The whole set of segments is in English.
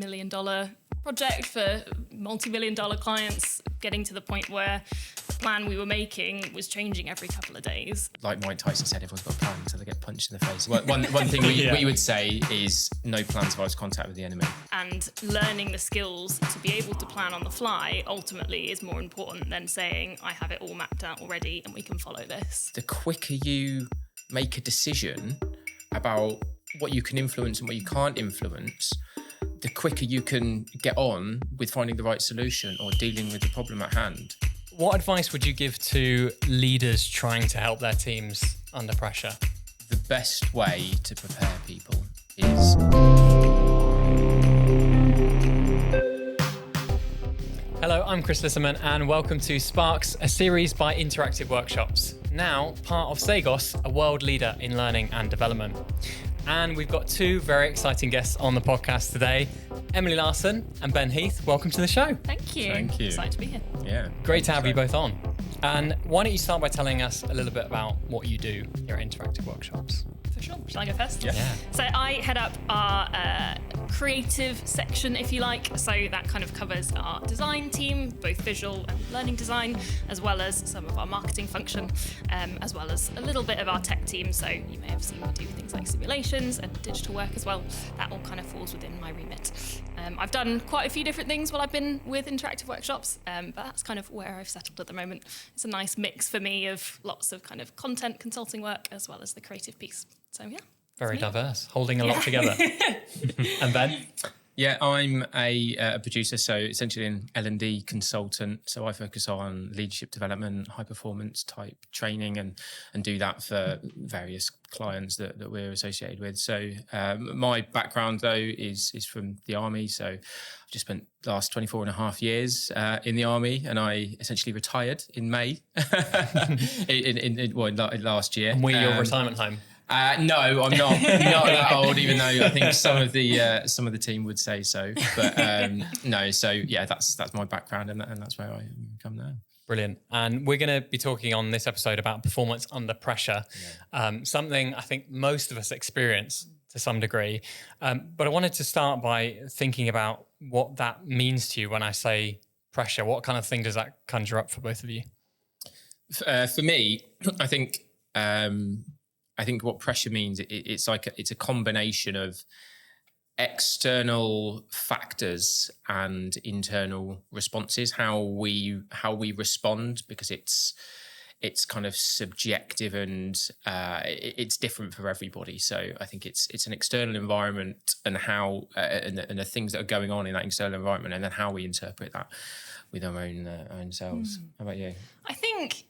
multi-million-dollar project for multi-million-dollar clients, getting to the point where the plan we were making was changing every couple of days. Like Mike Tyson said, everyone's got a plan until they get punched in the face. One thing we would say is no plan survives contact with the enemy. And learning the skills to be able to plan on the fly ultimately is more important than saying, I have it all mapped out already and we can follow this. The quicker you make a decision about what you can influence and what you can't influence, the quicker you can get on with finding the right solution or dealing with the problem at hand. What advice would you give to leaders trying to help their teams under pressure? The best way to prepare people is... Hello, I'm Chris Lisserman and welcome to Sparks, a series by Interactive Workshops. Now part of Cegos, a world leader in learning and development. And we've got two very exciting guests on the podcast today, Emily Larson and Ben Heath. Welcome to the show. Thank you. Thank you. Excited to be here. Yeah. Great to have you both on. And why don't you start by telling us a little bit about what you do here at Interactive Workshops? For sure. Shall I go first? Yeah. So I head up our creative section, if you like. So that kind of covers our design team, both visual and learning design, as well as some of our marketing function, as well as a little bit of our tech team. So you may have seen me do things like simulations and digital work as well. That all kind of falls within my remit. I've done quite a few different things while I've been with Interactive Workshops, but that's kind of where I've settled at the moment. It's a nice mix for me of lots of kind of content consulting work as well as the creative piece. So yeah. Very diverse, holding a lot together. And Ben? Yeah, I'm a producer, so essentially an L&D consultant. So I focus on leadership development, high performance type training, and do that for various clients that we're associated with. So my background though is from the army. So I've just spent the last 24 and a half years in the army, and I essentially retired in May in last year. And were you your retirement home? No, I'm not that old, even though I think some of the team would say so. But no, so yeah, that's my background, and that's where I come now. Brilliant. And we're going to be talking on this episode about performance under pressure, something I think most of us experience to some degree. But I wanted to start by thinking about what that means to you when I say pressure. What kind of thing does that conjure up for both of you? For me, I think what pressure means, it's a combination of external factors and internal responses, how we respond, because it's kind of subjective and it's different for everybody. So I think it's an external environment and how and the things that are going on in that external environment, and then how we interpret that with our own selves. How about you? I think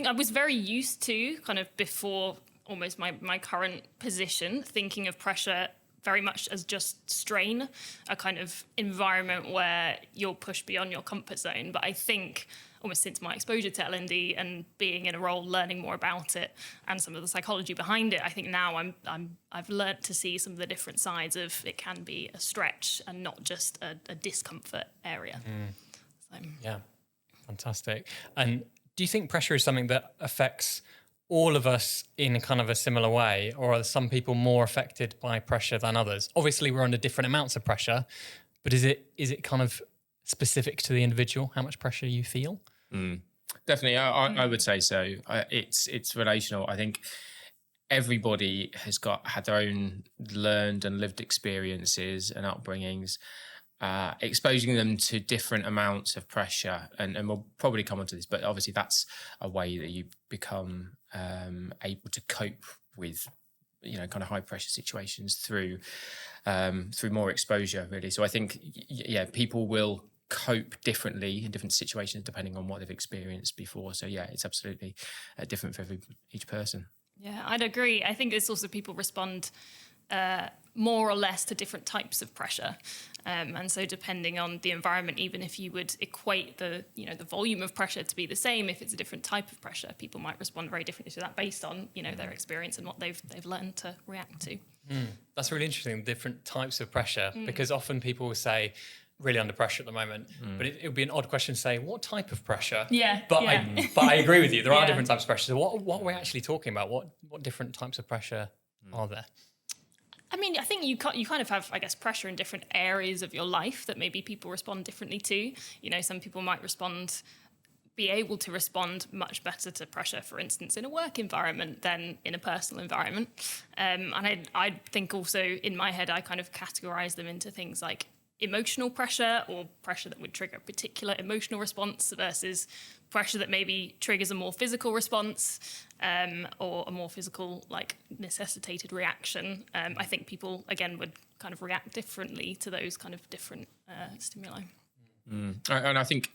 I was very used to kind of before almost my current position, thinking of pressure very much as just strain, a kind of environment where you're pushed beyond your comfort zone. But I think almost since my exposure to L&D and being in a role, learning more about it and some of the psychology behind it, I think now I've learnt to see some of the different sides of it can be a stretch and not just a discomfort area. So. Yeah, fantastic. And do you think pressure is something that affects all of us in kind of a similar way, or are some people more affected by pressure than others? Obviously, we're under different amounts of pressure, but is it kind of specific to the individual, how much pressure you feel? Definitely, I would say so. It's relational. I think everybody has had their own learned and lived experiences and upbringings, exposing them to different amounts of pressure, and we'll probably come onto this, but obviously that's a way that you become able to cope with, kind of high pressure situations through more exposure, really. So I think, people will cope differently in different situations depending on what they've experienced before. So yeah, it's absolutely different for each person. Yeah, I'd agree. I think it's also people respond more or less to different types of pressure. And so depending on the environment, even if you would equate the volume of pressure to be the same, if it's a different type of pressure, people might respond very differently to that based on, their experience and what they've learned to react to. That's really interesting, different types of pressure, because often people will say, really under pressure at the moment, but it would be an odd question to say, what type of pressure? But I agree with you, there are different types of pressure. So what are we actually talking about? What different types of pressure are there? I mean, I think you kind of have, I guess, pressure in different areas of your life that maybe people respond differently to. You know, some people might be able to respond much better to pressure, for instance, in a work environment than in a personal environment. And I think also in my head, I kind of categorize them into things like emotional pressure, or pressure that would trigger a particular emotional response, versus pressure that maybe triggers a more physical response, or a more physical, like, necessitated reaction. I think people, again, would kind of react differently to those kind of different stimuli. And I think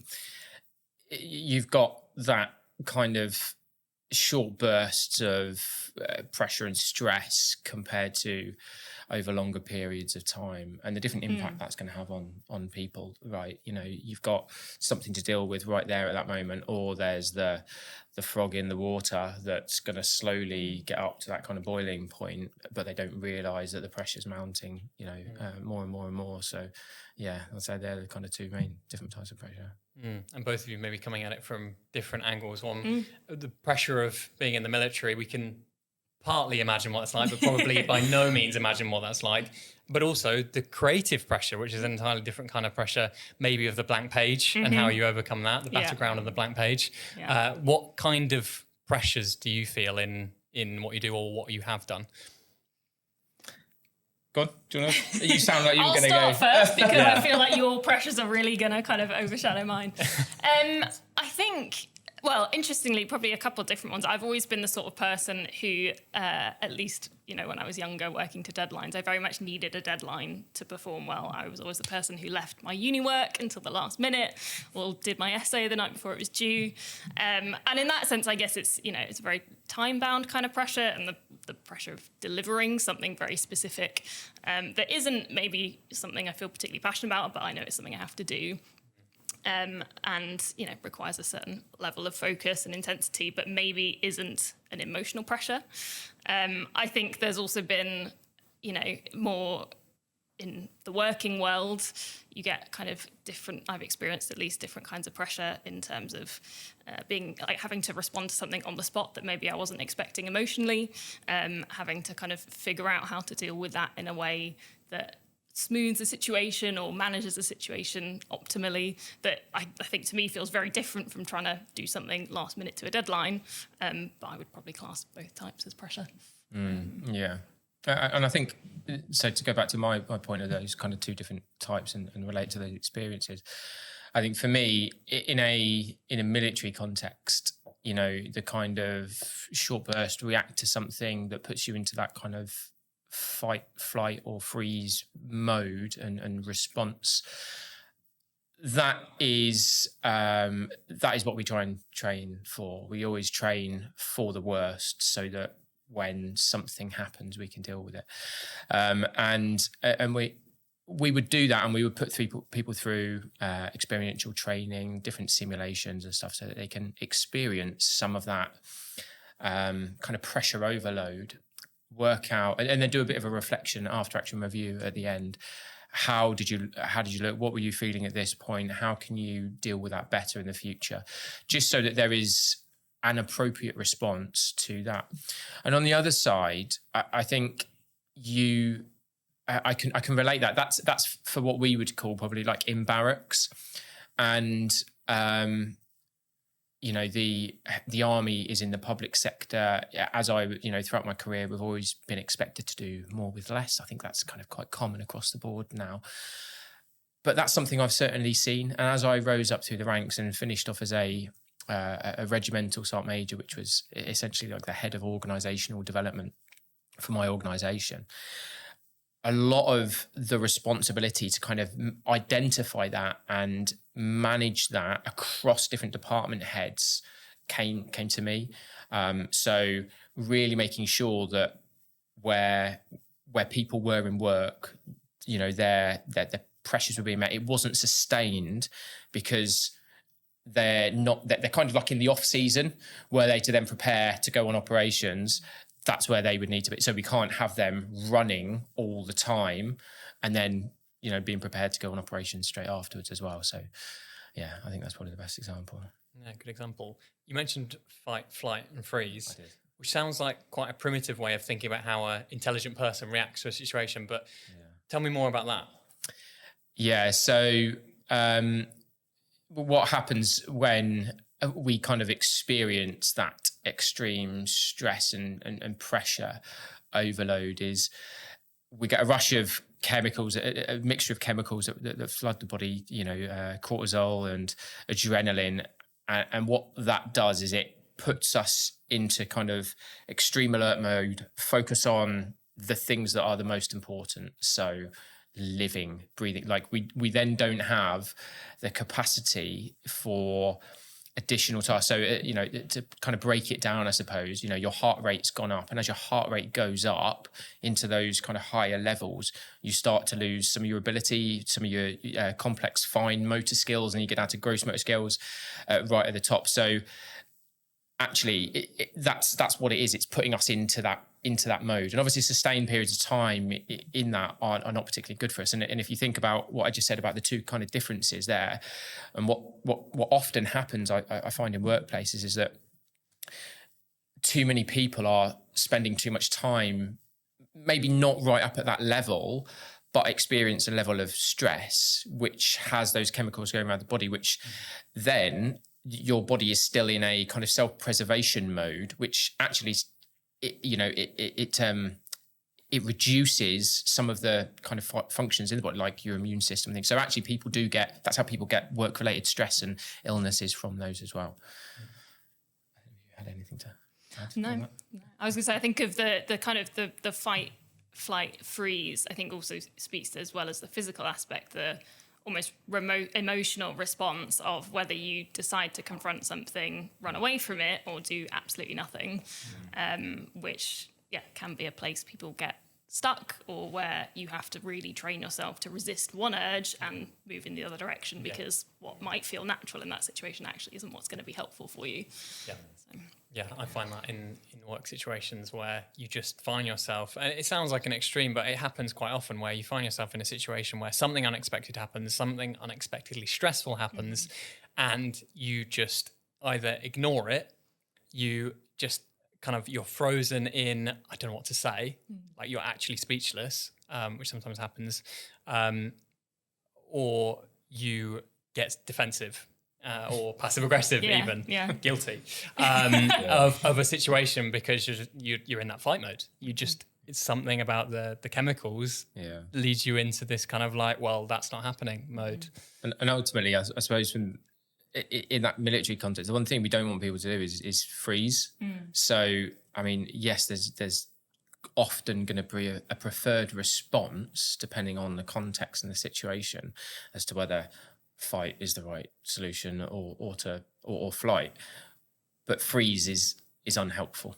you've got that kind of short bursts of pressure and stress compared to over longer periods of time, and the different impact that's going to have on people, right? You know, you've got something to deal with right there at that moment, or there's the frog in the water that's going to slowly get up to that kind of boiling point, but they don't realise that the pressure's mounting, you know, more and more and more. So, yeah, I'd say they're the kind of two main different types of pressure. And both of you maybe coming at it from different angles. One, the pressure of being in the military, we can partly imagine what it's like, but probably by no means imagine what that's like. But also the creative pressure, which is an entirely different kind of pressure, maybe of the blank page and how you overcome that, the battleground of the blank page. Yeah. What kind of pressures do you feel in what you do or what you have done? Go on, do you want to? You sound like you were going to go. I'll start first because I feel like your pressures are really going to kind of overshadow mine. I think, well, interestingly, probably a couple of different ones. I've always been the sort of person who, at least, you know, when I was younger, working to deadlines, I very much needed a deadline to perform well. I was always the person who left my uni work until the last minute, or did my essay the night before it was due. And in that sense, I guess it's, you know, it's a very time-bound kind of pressure, and the pressure of delivering something very specific that isn't maybe something I feel particularly passionate about, but I know it's something I have to do. And, you know, requires a certain level of focus and intensity, but maybe isn't an emotional pressure. I think there's also been, you know, more in the working world, you get kind of different, I've experienced at least different kinds of pressure in terms of being like having to respond to something on the spot that maybe I wasn't expecting emotionally, having to kind of figure out how to deal with that in a way that smooths the situation or manages the situation optimally, that I think to me feels very different from trying to do something last minute to a deadline. But I would probably class both types as pressure. Yeah. And I think, so to go back to my point of those kind of two different types and relate to those experiences, I think for me, in a military context, you know, the kind of short burst react to something that puts you into that kind of fight, flight or freeze mode and response, that is what we try and train for. We always train for the worst so that when something happens we can deal with it, and we would do that, and we would put people through experiential training, different simulations and stuff, so that they can experience some of that kind of pressure overload, work out, and then do a bit of a reflection after action review at the end. How did you look? What were you feeling at this point? How can you deal with that better in the future? Just so that there is an appropriate response to that. And on the other side, I think I can relate that. That's for what we would call probably like in barracks, and you know, the army is in the public sector. As I, you know, throughout my career, we've always been expected to do more with less. I think that's kind of quite common across the board now. But that's something I've certainly seen. And as I rose up through the ranks and finished off as a regimental sergeant major, which was essentially like the head of organisational development for my organisation, a lot of the responsibility to kind of identify that and manage that across different department heads came to me. So really making sure that where people were in work, you know, their pressures were being met. It wasn't sustained because they're kind of like in the off season, were they to then prepare to go on operations. That's where they would need to be. So we can't have them running all the time and then, you know, being prepared to go on operations straight afterwards as well. So, yeah, I think that's probably the best example. Yeah, good example. You mentioned fight, flight and freeze. I did. which sounds like quite a primitive way of thinking about how an intelligent person reacts to a situation. But tell me more about that. Yeah. So what happens when we kind of experience that extreme stress and pressure overload is we get a rush of chemicals, a mixture of chemicals that flood the body, cortisol and adrenaline. And what that does is it puts us into kind of extreme alert mode, focus on the things that are the most important. So living, breathing, like we then don't have the capacity for additional tasks. So, to kind of break it down, I suppose, your heart rate's gone up. And as your heart rate goes up into those kind of higher levels, you start to lose some of your ability, some of your complex fine motor skills, and you get down to gross motor skills right at the top. So actually, that's what it is. It's putting us into that mode. And obviously sustained periods of time in that are not particularly good for us. And if you think about what I just said about the two kind of differences there, and what often happens, I find in workplaces is that too many people are spending too much time, maybe not right up at that level, but experience a level of stress, which has those chemicals going around the body, which then your body is still in a kind of self-preservation mode, which actually it reduces some of the kind of functions in the body, like your immune system and things. So actually that's how people get work-related stress and illnesses from those as well. Have you had anything to add? No. I was going to say, I think of the kind of the fight, flight, freeze, I think also speaks to, as well as the physical aspect, the almost remote emotional response of whether you decide to confront something, run away from it, or do absolutely nothing, which can be a place people get stuck, or where you have to really train yourself to resist one urge and move in the other direction, because what might feel natural in that situation actually isn't what's going to be helpful for you. Yeah, I find that in work situations where you just find yourself, and it sounds like an extreme, but it happens quite often, where you find yourself in a situation where something unexpected happens, something unexpectedly stressful happens, and you just either ignore it, you just you're frozen in, I don't know what to say, like you're actually speechless, which sometimes happens, or you get defensive. Or passive aggressive, even guilty of a situation, because you're in that fight mode. It's something about the chemicals leads you into this kind of like, well, that's not happening mode. And ultimately, I suppose in that military context, the one thing we don't want people to do is freeze. So I mean, yes, there's often going to be a preferred response depending on the context and the situation as to whether fight is the right solution or flight, but freeze is unhelpful.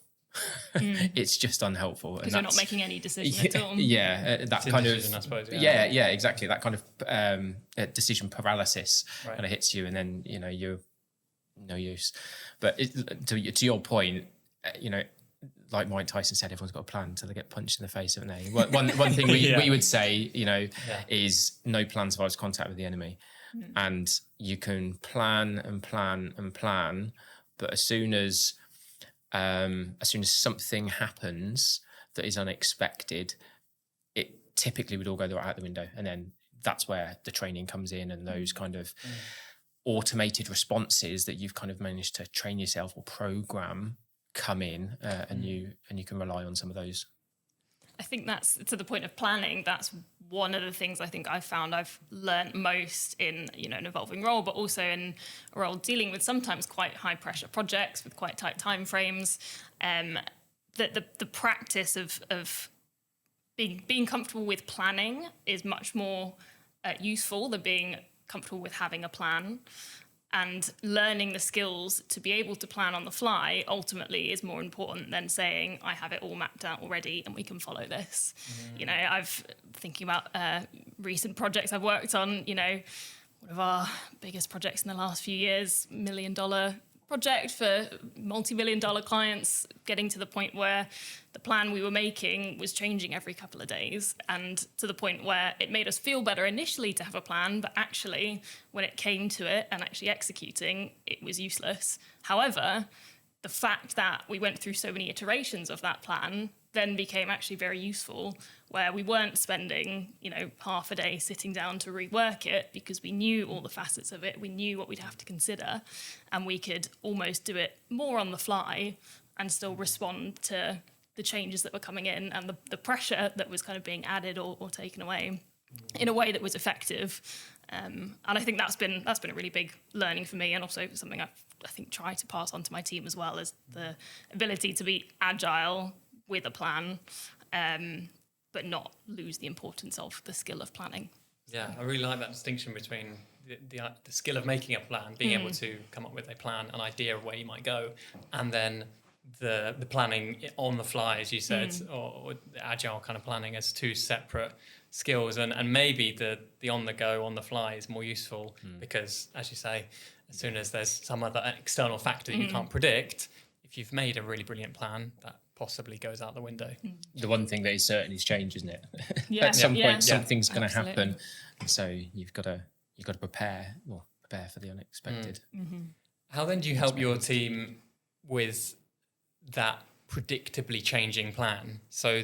It's just unhelpful because you're not making any decision at all. That kind of, I suppose, exactly, that kind of decision paralysis kind of hits you, and then you're no use. But to your point, like Mike Tyson said, everyone's got a plan until they get punched in the face, haven't they? One thing we would say, is no plan survives contact with the enemy. And you can plan and plan and plan, but as soon as something happens that is unexpected, it typically would all go out the window. And then that's where the training comes in, and those kind of automated responses that you've kind of managed to train yourself or program come in, and you can rely on some of those. I think that's, to the point of planning, that's one of the things I think I've learned most in, an evolving role, but also in a role dealing with sometimes quite high pressure projects with quite tight timeframes. That the practice of being comfortable with planning is much more useful than being comfortable with having a plan. And learning the skills to be able to plan on the fly ultimately is more important than saying, I have it all mapped out already and we can follow this. I've thinking about recent projects I've worked on, one of our biggest projects in the last few years, $1 million project for multi-million-dollar clients, getting to the point where the plan we were making was changing every couple of days, and to the point where it made us feel better initially to have a plan, but actually when it came to it and actually executing, it was useless. However, the fact that we went through so many iterations of that plan then became actually very useful, where we weren't spending, half a day sitting down to rework it, because we knew all the facets of it, we knew what we'd have to consider, and we could almost do it more on the fly and still respond to the changes that were coming in and the pressure that was kind of being added or taken away in a way that was effective. And I think that's been a really big learning for me, and also something I think try to pass on to my team as well, is the ability to be agile with a plan, but not lose the importance of the skill of planning. Yeah, I really like that distinction between the skill of making a plan, being able to come up with a plan, an idea of where you might go, and then the planning on the fly, as you said, or the agile kind of planning, as two separate skills. And maybe the on the go, on the fly is more useful because, as you say, as soon as there's some other external factor you can't predict, if you've made a really brilliant plan, that possibly goes out the window. The one thing that is certain is change, isn't it? Yeah. At some point, something's going to Absolutely. happen, and so you've got to prepare for the unexpected. How then do you help your team with that predictably changing plan? So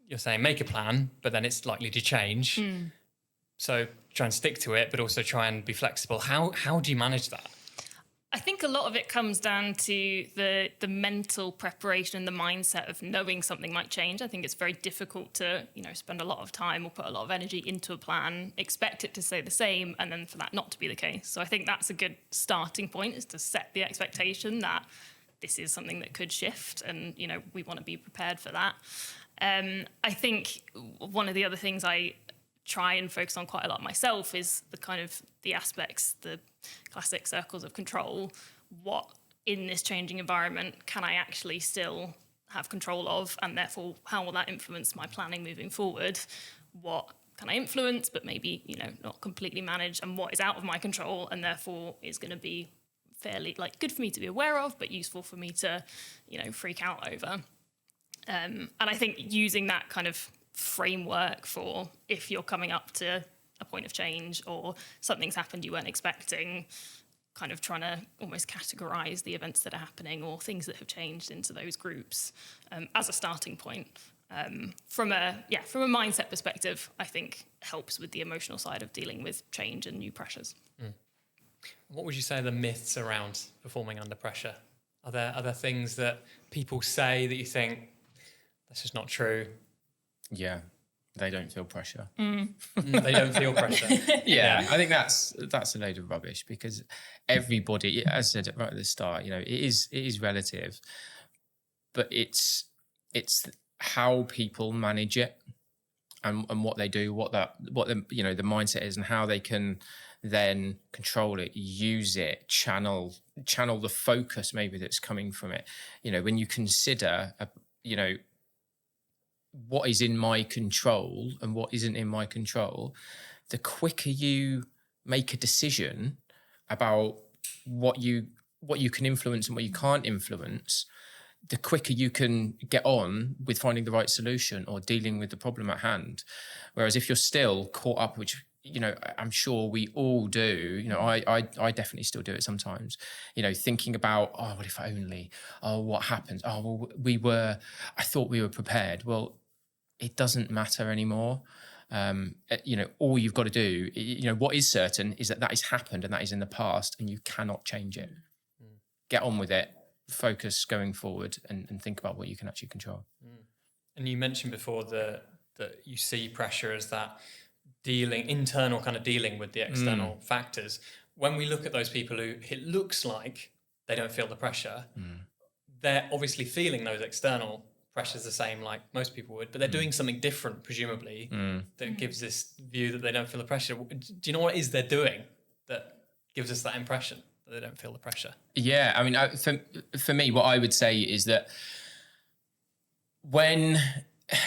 you're saying make a plan, but then it's likely to change. So try and stick to it, but also try and be flexible. How do you manage that? I think a lot of it comes down to the mental preparation and the mindset of knowing something might change. I think it's very difficult to, spend a lot of time or put a lot of energy into a plan, expect it to stay the same, and then for that not to be the case. So I think that's a good starting point, is to set the expectation that this is something that could shift, and, we want to be prepared for that. I think one of the other things I try and focus on quite a lot myself is the aspects, the classic circles of control. What in this changing environment can I actually still have control of, and therefore how will that influence my planning moving forward? What can I influence but maybe not completely manage, and what is out of my control and therefore is going to be fairly good for me to be aware of but useful for me to freak out over. And I think using that kind of framework for if you're coming up to a point of change or something's happened you weren't expecting, kind of trying to almost categorize the events that are happening or things that have changed into those groups as a starting point. From a mindset perspective, I think helps with the emotional side of dealing with change and new pressures. What would you say are the myths around performing under pressure? Are there things that people say that you think that's just not true? Yeah, they don't feel pressure. They don't feel pressure. Yeah, I think that's a load of rubbish, because everybody, as I said right at the start, it is relative, but it's how people manage it and what they do, what the the mindset is, and how they can then control it, use it, channel the focus maybe that's coming from it. When you consider what is in my control and what isn't in my control, the quicker you make a decision about what you can influence and what you can't influence, the quicker you can get on with finding the right solution or dealing with the problem at hand. Whereas if you're still caught up, which I'm sure we all do, I definitely still do it sometimes, thinking about, what if only, what happened? Well, I thought we were prepared. Well, it doesn't matter anymore. All you've got to do, what is certain is that has happened and that is in the past, and you cannot change it. Get on with it, focus going forward, and think about what you can actually control. And you mentioned before that you see pressure as that internal kind of dealing with the external factors. When we look at those people who it looks like they don't feel the pressure, they're obviously feeling those external pressures the same like most people would, but they're doing something different, presumably, that gives this view that they don't feel the pressure. Do you know what it is they're doing that gives us that impression that they don't feel the pressure? Yeah, I mean, for me, what I would say is that when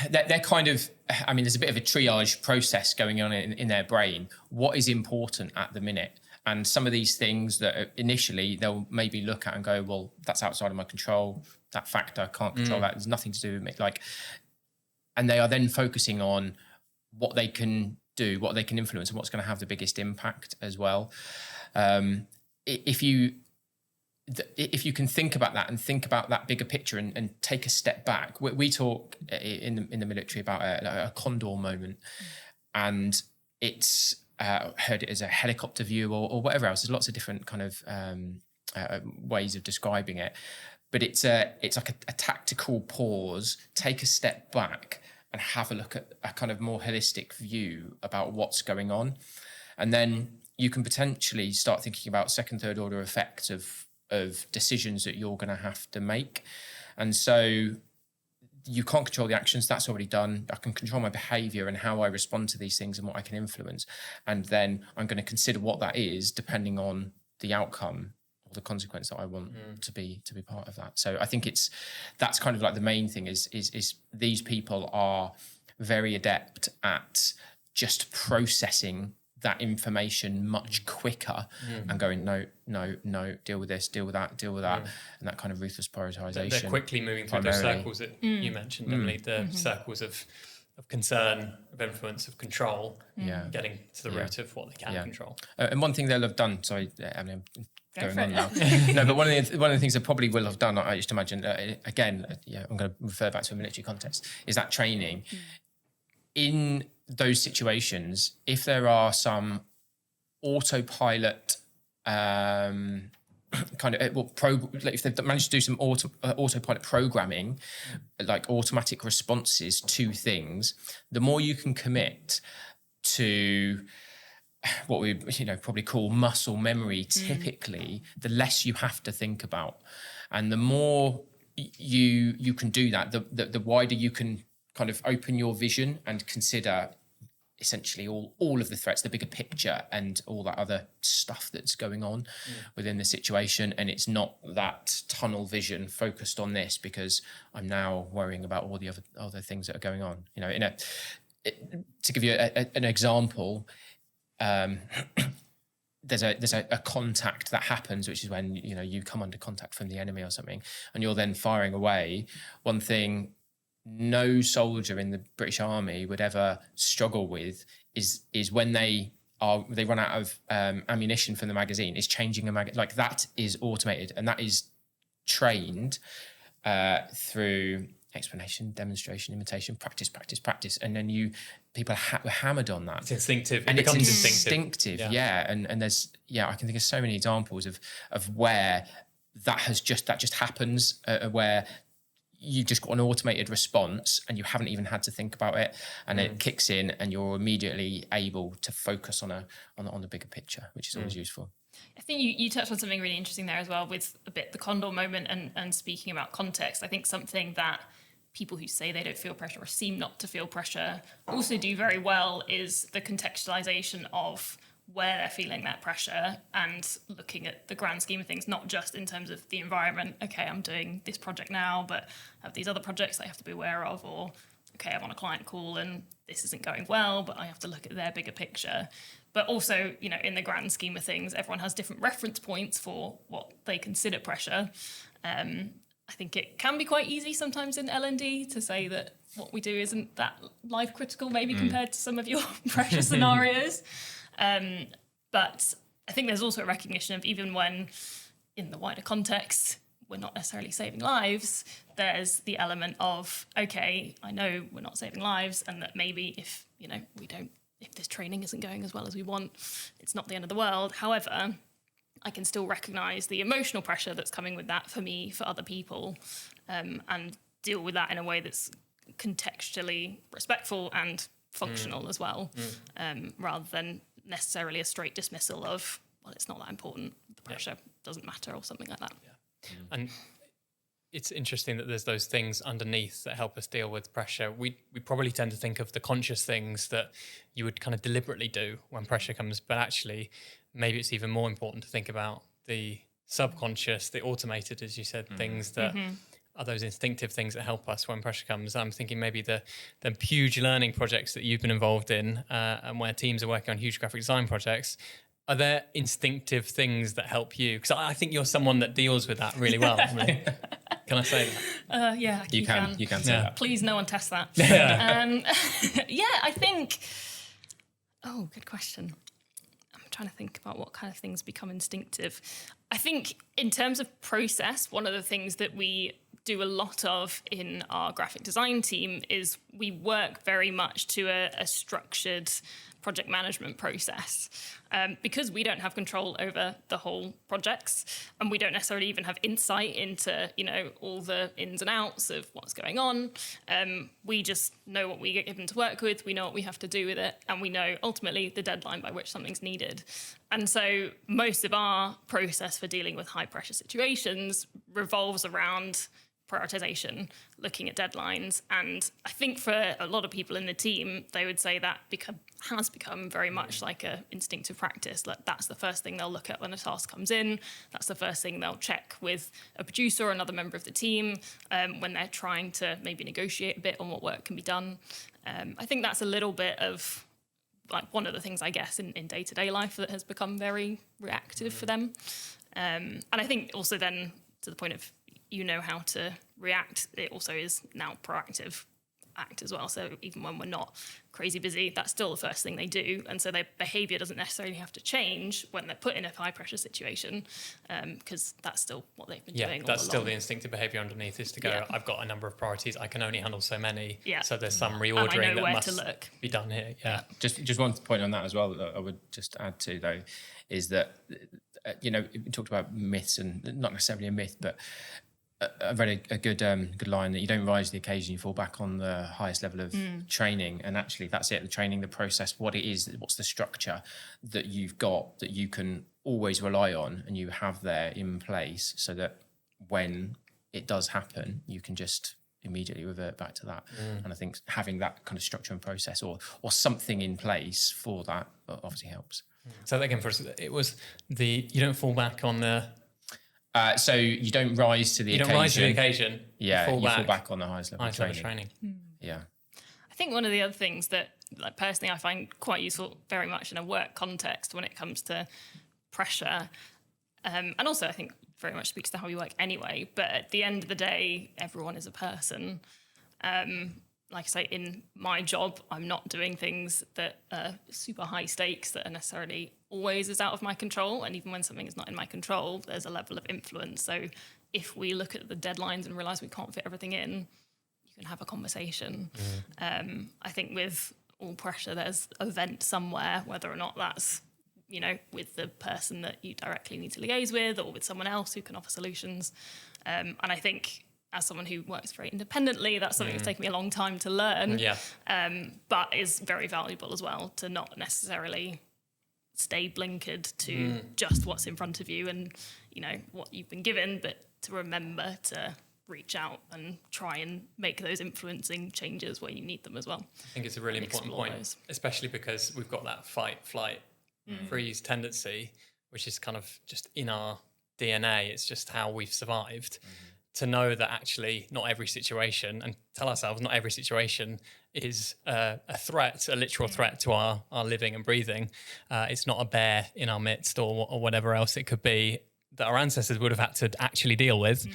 they're kind of, there's a bit of a triage process going on in their brain. What is important at the minute? And some of these things that initially they'll maybe look at and go, well, that's outside of my control. That factor, I can't control that. There's nothing to do with me. And they are then focusing on what they can do, what they can influence, and what's going to have the biggest impact as well. If you if you can think about that and think about that bigger picture and take a step back, we talk in the military about a Condor moment, and it's heard it as a helicopter view or whatever else. There's lots of different kind of ways of describing it, but it's like a tactical pause, take a step back and have a look at a kind of more holistic view about what's going on, and then you can potentially start thinking about second, third order effects of decisions that you're going to have to make. And so you can't control the actions, that's already done. I can control my behavior and how I respond to these things and what I can influence. And then I'm going to consider what that is depending on the outcome or the consequence that I want to be part of that. So I think that's kind of like the main thing is these people are very adept at just processing that information much quicker and going, no, deal with this, deal with that, and that kind of ruthless prioritization. They're quickly moving through those circles that you mentioned, Emily, the circles of concern, of influence, of control, getting to the root of what they can control. And one thing they'll have done, sorry, I'm going on now. No, but one of the things they probably will have done, I just imagine, again, I'm going to refer back to a military context, is that training. In those situations, if there are some autopilot kind of if they've managed to do some autopilot programming, like automatic responses to things, the more you can commit to what we probably call muscle memory typically, the less you have to think about, and the more you can do that, the wider you can kind of open your vision and consider essentially all of the threats, the bigger picture, and all that other stuff that's going on within the situation. And it's not that tunnel vision focused on this because I'm now worrying about all the other things that are going on. To give you an example, there's a contact that happens, which is when you come under contact from the enemy or something, and you're then firing away. One thing no soldier in the British Army would ever struggle with is when they run out of ammunition from the magazine, is changing a magazine. Like, that is automated, and that is trained through explanation, demonstration, imitation, practice, and then people are hammered on that. It's instinctive. And it becomes it's instinctive. And there's I can think of so many examples of where that just happens, where you've just got an automated response and you haven't even had to think about it, and it kicks in and you're immediately able to focus on the bigger picture, which is always useful. I think you touched on something really interesting there as well with a bit the Condor moment and speaking about context. I think something that people who say they don't feel pressure or seem not to feel pressure also do very well is the contextualization of where they're feeling that pressure and looking at the grand scheme of things, not just in terms of the environment. Okay, I'm doing this project now, but I have these other projects I have to be aware of, or okay, I'm on a client call and this isn't going well, but I have to look at their bigger picture. But also, in the grand scheme of things, everyone has different reference points for what they consider pressure. I think it can be quite easy sometimes in L&D to say that what we do isn't that life critical, maybe compared to some of your pressure scenarios. But I think there's also a recognition of, even when in the wider context we're not necessarily saving lives, there's the element of, okay, I know we're not saving lives, and that maybe if this training isn't going as well as we want, it's not the end of the world. However, I can still recognise the emotional pressure that's coming with that for me, for other people, and deal with that in a way that's contextually respectful and functional as well, rather than necessarily a straight dismissal of, well, it's not that important, the pressure doesn't matter, or something like that. And it's interesting that there's those things underneath that help us deal with pressure. We probably tend to think of the conscious things that you would kind of deliberately do when pressure comes, but actually maybe it's even more important to think about the subconscious, the automated, as you said, things that are those instinctive things that help us when pressure comes. I'm thinking maybe the huge learning projects that you've been involved in, and where teams are working on huge graphic design projects. Are there instinctive things that help you? Because I think you're someone that deals with that really well. Can I say that? Yeah, you can. You can say that. Please, no one test that. I think. Oh, good question. I'm trying to think about what kind of things become instinctive. I think in terms of process, one of the things that we do a lot of in our graphic design team is we work very much to a structured project management process, because we don't have control over the whole projects, and we don't necessarily even have insight into, all the ins and outs of what's going on. We just know what we get given to work with, we know what we have to do with it, and we know ultimately the deadline by which something's needed. And so most of our process for dealing with high pressure situations revolves around prioritization, looking at deadlines. And I think for a lot of people in the team, they would say that has become very much like a instinctive practice. Like, that's the first thing they'll look at when a task comes in. That's the first thing they'll check with a producer or another member of the team when they're trying to maybe negotiate a bit on what work can be done. I think that's a little bit of like one of the things, I guess, in day-to-day life that has become very reactive for them. And I think also then to the point of how to react, it also is now proactive act as well. So even when we're not crazy busy, that's still the first thing they do. And so their behaviour doesn't necessarily have to change when they're put in a high pressure situation, because that's still what they've been doing. That's still the instinctive behaviour underneath, is to go, I've got a number of priorities, I can only handle so many. So there's some reordering that must be done here. Just one point on that as well that I would just add to, though, is that, we talked about myths, and not necessarily a myth, but I read a good line that you don't rise to the occasion, you fall back on the highest level of training. And actually that's it, the training, the process, what it is, what's the structure that you've got that you can always rely on and you have there in place, so that when it does happen, you can just immediately revert back to that. And I think having that kind of structure and process or something in place for that obviously helps. So again, for us, it was you don't fall back on the... So you don't rise to the occasion. You don't rise to the occasion. Yeah, you fall back on the highest level of training. Yeah. I think one of the other things that, like, personally I find quite useful very much in a work context when it comes to pressure, and also I think very much speaks to how we work anyway, but at the end of the day, everyone is a person. Like I say, in my job, I'm not doing things that are super high stakes that are necessarily always is out of my control. And even when something is not in my control, there's a level of influence. So if we look at the deadlines and realise we can't fit everything in, you can have a conversation. I think with all pressure, there's a vent somewhere, whether or not that's, with the person that you directly need to liaise with or with someone else who can offer solutions. And I think, as someone who works very independently, that's something that's taken me a long time to learn, but is very valuable as well, to not necessarily stay blinkered to just what's in front of you and, what you've been given, but to remember to reach out and try and make those influencing changes where you need them as well. I think it's a really important point, especially because we've got that fight, flight, freeze tendency, which is kind of just in our DNA. It's just how we've survived. To know that actually not every situation, and tell ourselves not every situation is a threat, a literal threat to our living and breathing. It's not a bear in our midst or whatever else it could be that our ancestors would have had to actually deal with.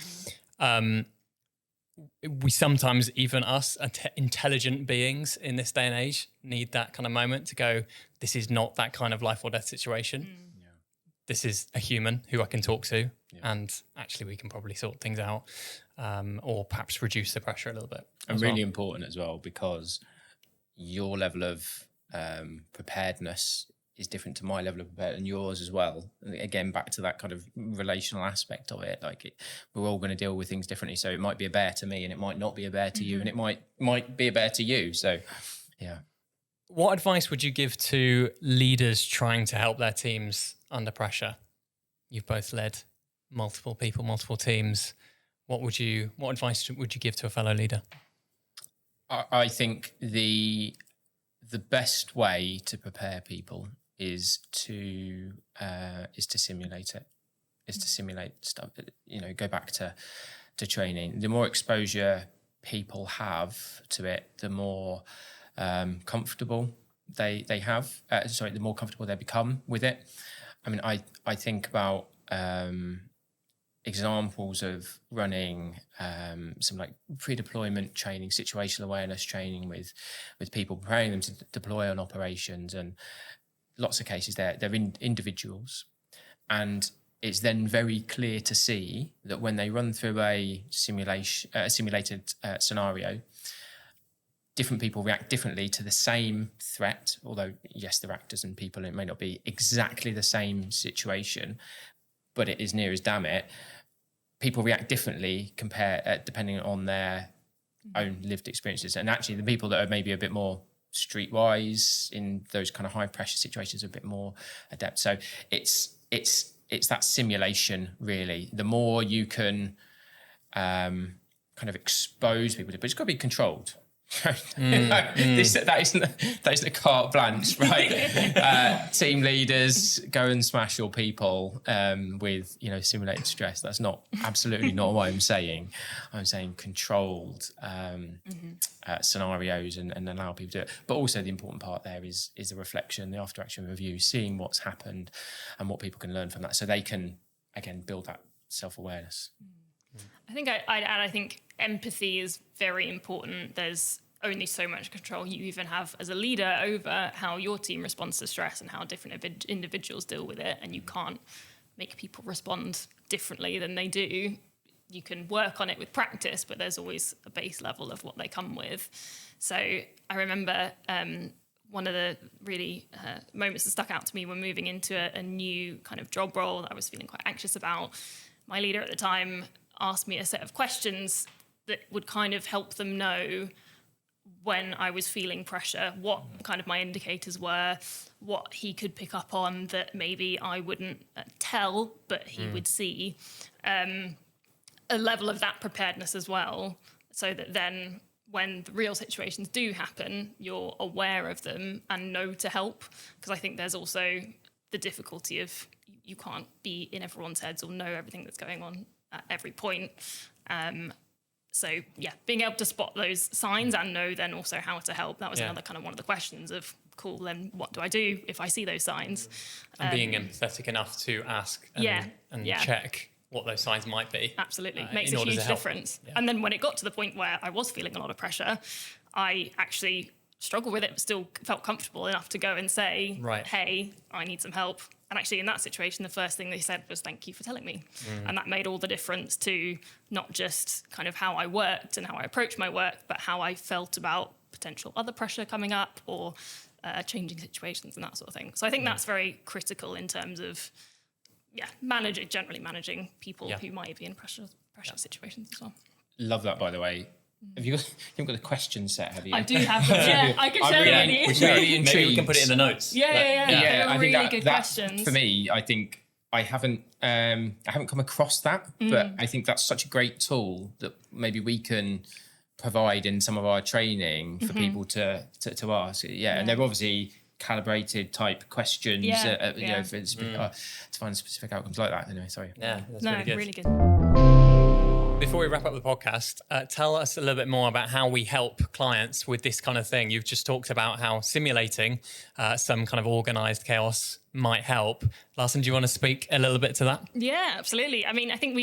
We sometimes, even us, intelligent beings in this day and age, need that kind of moment to go, this is not that kind of life or death situation. This is a human who I can talk to, and actually we can probably sort things out, or perhaps reduce the pressure a little bit. And really important as well, because your level of preparedness is different to my level of preparedness, and yours as well. And again, back to that kind of relational aspect of it, we're all going to deal with things differently. So it might be a bear to me, and it might not be a bear to you, and it might be a bear to you. So, yeah. What advice would you give to leaders trying to help their teams under pressure? You've both led multiple people, multiple teams. What advice would you give to a fellow leader? I think the best way to prepare people is to simulate it. Is to simulate stuff. Go back to training. The more exposure people have to it, the more comfortable they have. The more comfortable they become with it. I mean, I think about examples of running some like pre-deployment training, situational awareness training with people, preparing them to deploy on operations. And lots of cases they're individuals, and it's then very clear to see that when they run through a simulated scenario, different people react differently to the same threat, although yes, they're actors and people, it may not be exactly the same situation, but it is near as damn it. People react differently depending on their own lived experiences. And actually the people that are maybe a bit more streetwise in those kind of high pressure situations are a bit more adept. So it's that simulation really. The more you can kind of expose people to, but it's got to be controlled. That isn't a carte blanche, right? Team leaders go and smash your people with simulated stress. That's absolutely not what I'm saying. I'm saying controlled scenarios and allow people to do it. But also the important part there is the reflection, the after action review, seeing what's happened and what people can learn from that, so they can again build that self-awareness. I think I'd add, I think empathy is very important. There's only so much control you even have as a leader over how your team responds to stress and how different individuals deal with it. And you can't make people respond differently than they do. You can work on it with practice, but there's always a base level of what they come with. So I remember one of the really moments that stuck out to me when moving into a new kind of job role that I was feeling quite anxious about. My leader at the time asked me a set of questions that would kind of help them know when I was feeling pressure, what kind of my indicators were, what he could pick up on that maybe I wouldn't tell, but he would see. A level of that preparedness as well, so that then when the real situations do happen, you're aware of them and know to help. Because I think there's also the difficulty of you can't be in everyone's heads or know everything that's going on at every point. So yeah, being able to spot those signs and know then also how to help. That was another kind of one of the questions of, cool, then what do I do if I see those signs? And being empathetic enough to ask and check what those signs might be. Absolutely, makes a huge difference. Yeah. And then when it got to the point where I was feeling a lot of pressure, I actually struggled with it, but still felt comfortable enough to go and say, hey, I need some help. And actually in that situation, the first thing they said was, thank you for telling me. And that made all the difference to not just kind of how I worked and how I approached my work, but how I felt about potential other pressure coming up or changing situations and that sort of thing. So I think that's very critical in terms of, generally managing people who might be in pressure situations as well. Love that, by the way. You've got the question set, have you? I do have them. Yeah, I can share them with you. Really intrigued. Maybe we can put it in the notes. Yeah. I really think good questions. For me, I think I haven't come across that, but I think that's such a great tool that maybe we can provide in some of our training for people to ask. And they're obviously calibrated type questions. To find specific outcomes like that. Anyway, sorry. Yeah, that's really good. Before we wrap up the podcast, tell us a little bit more about how we help clients with this kind of thing. You've just talked about how simulating some kind of organised chaos might help. Larson, do you want to speak a little bit to that? Yeah, absolutely. I mean, I think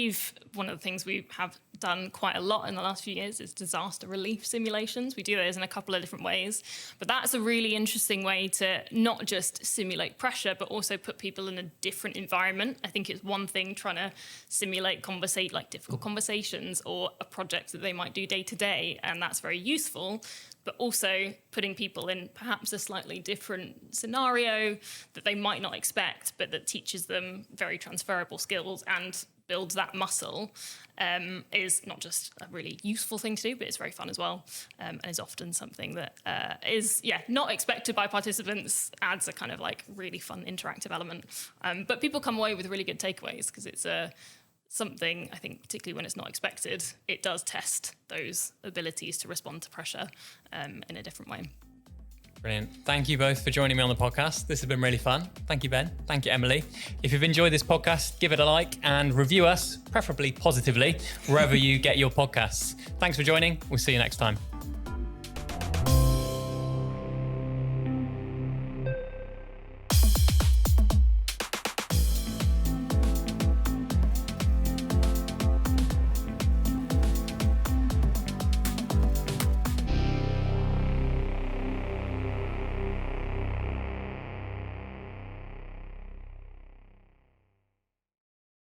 one of the things we have done quite a lot in the last few years is disaster relief simulations. We do those in a couple of different ways, but that's a really interesting way to not just simulate pressure, but also put people in a different environment. I think it's one thing trying to simulate difficult conversations or a project that they might do day to day, and that's very useful. But also putting people in perhaps a slightly different scenario that they might not expect, but that teaches them very transferable skills and builds that muscle is not just a really useful thing to do, but it's very fun as well, and is often something that is not expected by participants, adds a kind of like really fun interactive element. But people come away with really good takeaways because it's something, I think, particularly when it's not expected, it does test those abilities to respond to pressure in a different way. Brilliant. Thank you both for joining me on the podcast. This has been really fun. Thank you, Ben. Thank you, Emily. If you've enjoyed this podcast, give it a like and review us, preferably positively, wherever you get your podcasts. Thanks for joining. We'll see you next time.